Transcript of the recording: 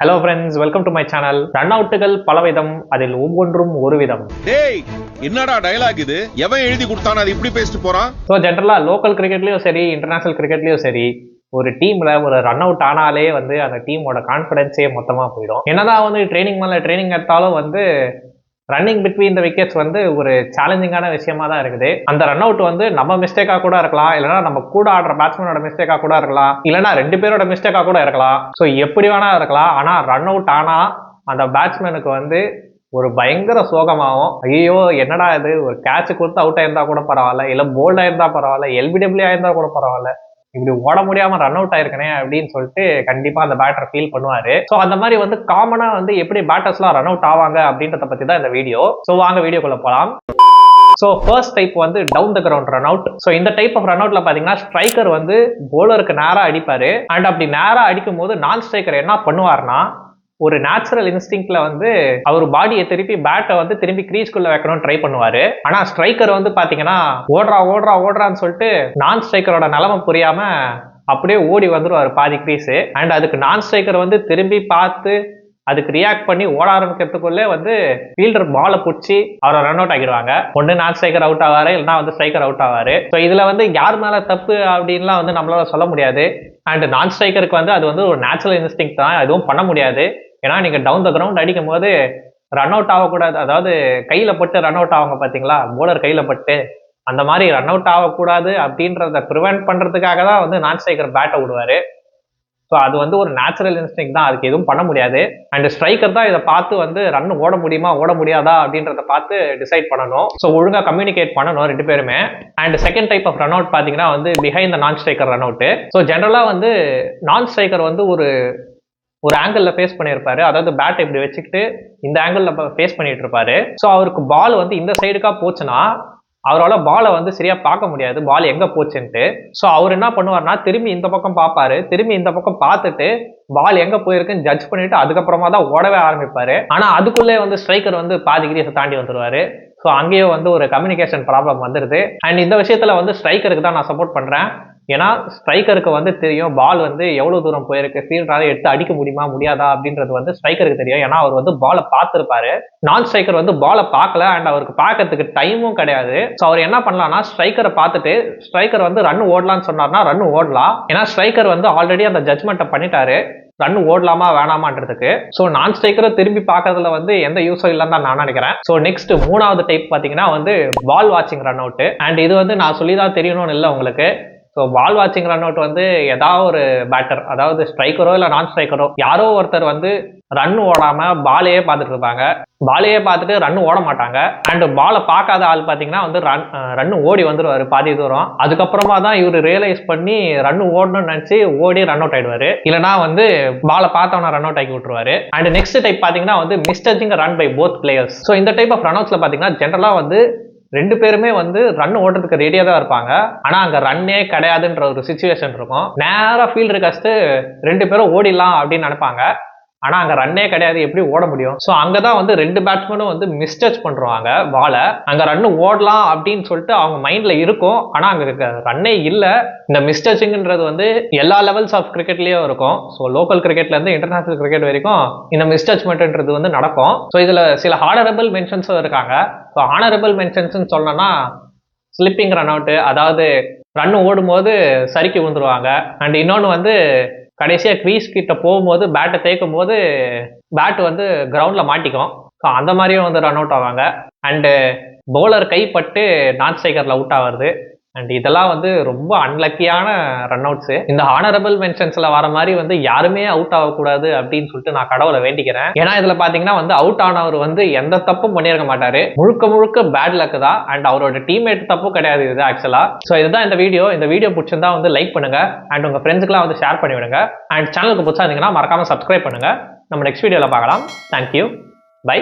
Hello friends, welcome to my channel. Run அவுட்டுகள் பலவிதம், அதில் ஒவ்வொன்றும் ஒரு விதம். டேய் என்னடா டயலாக் இது? எவன் எழுதி கொடுத்தானே அது இப்படி பேசிட்டு போறான்? சோ ஜெனரலா லோக்கல் கிரிக்கெட்லயும் சரி, இன்டர்நேஷனல் கிரிக்கெட்லயும் சரி, ஒரு டீம்ல ஒரு ரன் அவுட் ஆனாலே அந்த டீமோட கான்ஃபிடன்ஸே மொத்தமா போயிடும். என்னதான் ட்ரைனிங் மேல ட்ரைனிங் எடுத்தாலும் ரன்னிங் பிட்வீன் த விக்கெட்ஸ் ஒரு சேலஞ்சிங்கான விஷயமா தான் இருக்குது. அந்த ரன் அவுட் நம்ம மிஸ்டேக்கா கூட இருக்கலாம், இல்லைன்னா நம்ம கூட ஆடுற பேட்ஸ்மேனோட மிஸ்டேக்கா கூட இருக்கலாம், இல்லைன்னா ரெண்டு பேரோட மிஸ்டேக்கா கூட இருக்கலாம். ஸோ எப்படி வேணா இருக்கலாம். ஆனா ரன் அவுட் ஆனா அந்த பேட்ஸ்மேனுக்கு ஒரு பயங்கர சோகமாகும். ஐயோ என்னடா இது, ஒரு கேட்ச் கொடுத்து அவுட் ஆயிருந்தா கூட பரவாயில்ல, இல்ல போல்ட் ஆயிருந்தா பரவாயில்ல, எல்பிடபிள்யூ ஆயிருந்தா கூட பரவாயில்ல, இப்படி ஓட முடியாம ரன் அவுட் ஆயிருக்கனே அப்படின்னு சொல்லிட்டு கண்டிப்பா அந்த பேட்டர் ஃபீல் பண்ணுவாரு. சோ அந்த மாதிரி காமனா எப்படி பேட்டர்ஸ் எல்லாம் ரன் அவுட் ஆவாங்க அப்படின்றத பத்தி தான் இந்த வீடியோ. சோ வாங்க வீடியோக்குள்ள போலாம். So first type down the ground run out. So இந்த டைப் ஆஃப் ரன் அவுட்ல பாத்தீங்கன்னா ஸ்ட்ரைக்கர் போலருக்கு நேரா அடிப்பாரு. அண்ட் அப்படி நேரா அடிக்கும் போது நான் ஸ்ட்ரைக்கர் என்ன பண்ணுவாருன்னா, ஒரு நேச்சுரல் இன்ஸ்டிங்க்ட்ல அவர் பாடியை திருப்பி பேட்டை திருப்பி கிரீஸ்குள்ள வைக்கணும்னு ட்ரை பண்ணுவாரு. ஆனா ஸ்ட்ரைக்கர் பாத்தீங்கன்னா ஓடுறான்னு சொல்லிட்டு நான் ஸ்ட்ரைக்கரோட நிலைமை புரியாம அப்படியே ஓடி வந்துருவாரு பாதி கிரீஸ். அண்ட் அதுக்கு நான் ஸ்ட்ரைக்கர் திரும்பி பார்த்து அதுக்கு ரியாக்ட் பண்ணி ஓட ஆரம்பிக்கிறதுக்குள்ளே ஃபீல்டர் பாலை பிடிச்சி அவரை ரன் அவுட் ஆகிடுவாங்க. ஒன்று நான் ஸ்ட்ரைக்கர் அவுட் ஆவாரு, இல்லைன்னா ஸ்ட்ரைக்கர் அவுட் ஆவாரு. ஸோ இதுல யார் மேல தப்பு அப்படின்லாம் நம்மளால சொல்ல முடியாது. அண்ட் நான் ஸ்ட்ரைக்கருக்கு அது ஒரு நேச்சுரல் இன்ஸ்டிங் தான், எதுவும் பண்ண முடியாது. ஏன்னா நீங்க டவுன் த கிரவுண்ட் அடிக்கும் போது ரன் அவுட் ஆகக்கூடாது, அதாவது கையில பட்டு ரன் அவுட் ஆவாங்க பாத்தீங்களா, போலர் கையில பட்டு, அந்த மாதிரி ரன் அவுட் ஆகக்கூடாது அப்படின்றத ப்ரிவென்ட் பண்றதுக்காக தான் நான் ஸ்ட்ரைக்கர் பேட்டை விடுவாரு. ஸோ அது ஒரு நேச்சுரல் இன்ஸ்டிங் தான், அதுக்கு எதுவும் பண்ண முடியாது. அண்ட் ஸ்ட்ரைக்கர் தான் இதை பார்த்து ரன் ஓட முடியுமா ஓட முடியாதா அப்படின்றத பார்த்து டிசைட் பண்ணணும். ஸோ ஒழுங்கா கம்யூனிகேட் பண்ணணும் ரெண்டு பேருமே. And second type of run out பாத்தீங்கன்னா behind the non striker run out. So ஜென்ரலா நான் ஸ்ட்ரைக்கர் ஒரு ஆங்கிள் ஃபேஸ் பண்ணியிருப்பாரு, அதாவது பேட் இப்படி வச்சுக்கிட்டு இந்த ஆங்கிள் ஃபேஸ் பண்ணிட்டு இருப்பாரு. ஸோ அவருக்கு பால் இந்த சைடுக்கா போச்சுன்னா அவரால் பாலை சரியா பார்க்க முடியாது, பால் எங்க போச்சுன்ட்டு. ஸோ அவர் என்ன பண்ணுவார்னா, திரும்பி இந்த பக்கம் பார்ப்பாரு, திரும்பி இந்த பக்கம் பார்த்துட்டு பால் எங்க போயிருக்குன்னு ஜட்ஜ் பண்ணிட்டு அதுக்கப்புறமா தான் ஓடவே ஆரம்பிப்பாரு. ஆனா அதுக்குள்ளே ஸ்ட்ரைக்கர் பாதி கிரீஸை தாண்டி வந்துருவாரு. ஸோ அங்கேயே ஒரு கம்யூனிகேஷன் ப்ராப்ளம் வந்துருது. அண்ட் இந்த விஷயத்துல ஸ்ட்ரைக்கருக்கு தான் நான் சப்போர்ட் பண்றேன். ஏன்னா ஸ்ட்ரைக்கருக்கு தெரியும் பால் எவ்வளவு தூரம் போயிருக்கு, ஃபீல்டரால எடுத்து அடிக்க முடியுமா முடியாதா அப்படின்றது ஸ்ட்ரைக்கருக்கு தெரியும். ஏன்னா அவர் பாலை பார்த்துருப்பாரு. நான் ஸ்ட்ரைக்கர் பாலை பார்க்கல, அண்ட் அவருக்கு பார்க்கறதுக்கு டைமும் கிடையாது. ஸோ அவர் என்ன பண்ணலாம்னா, ஸ்ட்ரைக்கரை பார்த்துட்டு ஸ்ட்ரைக்கர் ரன் ஓடலான்னு சொன்னார்னா ரன் ஓடலாம். ஏன்னா ஸ்ட்ரைக்கர் ஆல்ரெடி அந்த ஜட்மெண்ட்டை பண்ணிட்டாரு ரன் ஓடலாமா வேணாமான்றதுக்கு. ஸோ நான் ஸ்ட்ரைக்கரை திரும்பி பார்க்கறதுல எந்த யூஸும் இல்லைன்னு தான் நான் நினைக்கிறேன். ஸோ நெக்ஸ்ட் மூணாவது டைப் பார்த்தீங்கன்னா பால் வாட்சிங் ரன் அவுட். அண்ட் இது நான் சொல்லிதான் தெரியணும்னு இல்லை உங்களுக்கு. ஸோ பால் வாட்சிங் ரன் அவுட் ஏதாவது ஒரு பேட்டர், அதாவது ஸ்ட்ரைக்கரோ இல்லை நான் ஸ்ட்ரைக்கரோ யாரோ ஒருத்தர் ரன் ஓடாம பாலையே பார்த்துட்டு இருப்பாங்க, பாலையே பார்த்துட்டு ரன் ஓட மாட்டாங்க. அண்ட் பாலை பார்க்காத ஆள் பார்த்தீங்கன்னா ரன் ஓடி வந்துருவாரு பாதி தூரம். அதுக்கப்புறமா தான் இவர் ரியலைஸ் பண்ணி ரன் ஓடணும்னு நினைச்சு ஓடி ரன் அவுட் ஆயிடுவாரு, இல்லைன்னா பாலை பார்த்தவன ரன் அவுட் ஆக்கி விட்டுருவாரு. அண்ட் நெக்ஸ்ட் டைப் பார்த்தீங்கன்னா மிஸ்டச்சிங் run by both players. So இந்த டைப் ஆஃப் ரன் அவுட்ஸ்ல பார்த்தீங்கன்னா ஜென்ரலா ரெண்டு பேருமே ரன் ஓடுறதுக்கு ரெடியா தான் இருப்பாங்க. ஆனா அங்க ரன்னே கிடையாதுன்ற ஒரு சிச்சுவேஷன் இருக்கும். நேரா ஃபீல்டர் கஸ்ட்டு ரெண்டு பேரும் ஓடிடலாம் அப்படின்னு நினைப்பாங்க. ஆனா அங்க ரன்னே கிடையாது, எப்படி ஓட முடியும்? சோ அங்கதான் ரெண்டு பேட்ஸ்மேனும் மிஸ்டச் பண்றாங்க பாலை. அங்க ரன் ஓடலாம் அப்படின்னு சொல்லிட்டு அவங்க மைண்ட்ல இருக்கும், ஆனா அங்க ரன்னே இல்ல. இந்த மிஸ்டச்சிங்ன்றது எல்லா லெவல்ஸ் ஆஃப் கிரிக்கெட்லயும் இருக்கும். ஸோ லோக்கல் கிரிக்கெட்ல இருந்து இன்டர்நேஷனல் கிரிக்கெட் வரைக்கும் இந்த மிஸ்டச்மெண்ட்ன்றது நடக்கும். ஸோ இதுல சில ஹானரபிள் மென்ஷன்ஸும் இருக்காங்க. ஸோ ஹானரபிள் மென்ஷன்ஸ் சொல்லணும்னா ஸ்லிப்பிங் ரன் அவுட், அதாவது ரன் ஓடும் போது சறுக்கி விழுந்துருவாங்க. அண்ட் இன்னொன்று கடைசியாக க்ரீஸ் கிட்ட போகும்போது பேட்டை தேய்க்கும் போது பேட் கிரவுண்டில் மாட்டிக்கும். ஸோ அந்த மாதிரியும் ரன் அவுட் ஆவாங்க. அண்டு பவுலர் கைப்பட்டு நான் ஸ்ட்ரைக்கரில் அவுட் ஆகுறது. அண்ட் இதெல்லாம் ரொம்ப அன்லக்கியான ரன் அவுட்ஸ். இந்த ஹானரபிள் மென்ஷன்ஸ்ல வர மாதிரி யாருமே அவுட் ஆகக்கூடாது அப்படின்னு சொல்லிட்டு நான் கடவுளை வேண்டிக்கிறேன். ஏன்னா இதுல பாத்தீங்கன்னா அவுட் ஆனவர் எந்த தப்பும் பண்ணியிருக்க மாட்டாரு, முழுக்க முழுக்க பேட் லக் தான். அண்ட் அவரோட டீம்மேட் தப்பும் கிடையாது இது ஆக்சுவலா. ஸோ இதுதான் இந்த வீடியோ பிடிச்சிருந்தா லைக் பண்ணுங்க, அண்ட் உங்க ஃப்ரெண்ட்ஸ்க்குலாம் ஷேர் பண்ணி விடுங்க. அண்ட் சேனலுக்கு புதுசா இருந்தீங்கன்னா மறக்காம சப்ஸ்கிரைப் பண்ணுங்க. நம்ம நெக்ஸ்ட் வீடியோல பார்க்கலாம். Thank you, by.